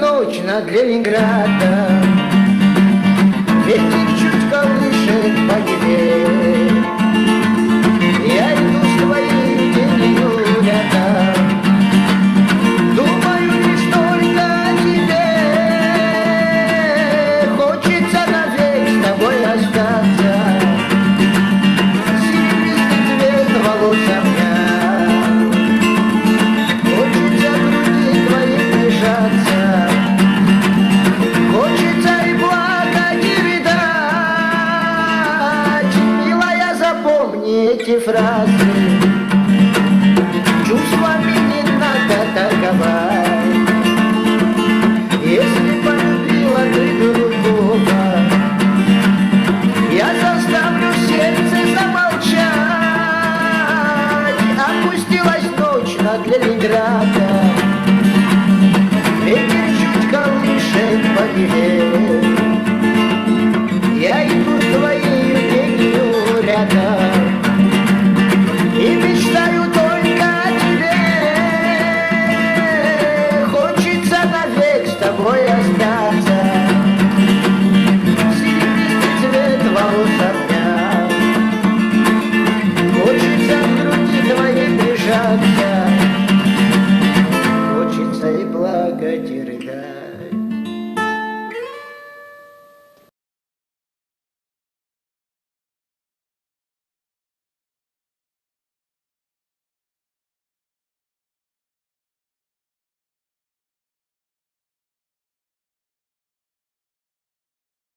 ночь над Ленинградом, ветер чуть колышет по небе. Я иду с твоей тенью рядом, думаю лишь только о тебе. Хочется навек с тобой остаться, серебристый цвет волос обнять. Хочется в груди твоей прижаться, хочется и плакать, и рыдать. Милая, запомни эти фразы, чувствами не надо торговать. Если полюбила ты другого, я заставлю сердце замолчать. Опустилась ночь над Ленинградом,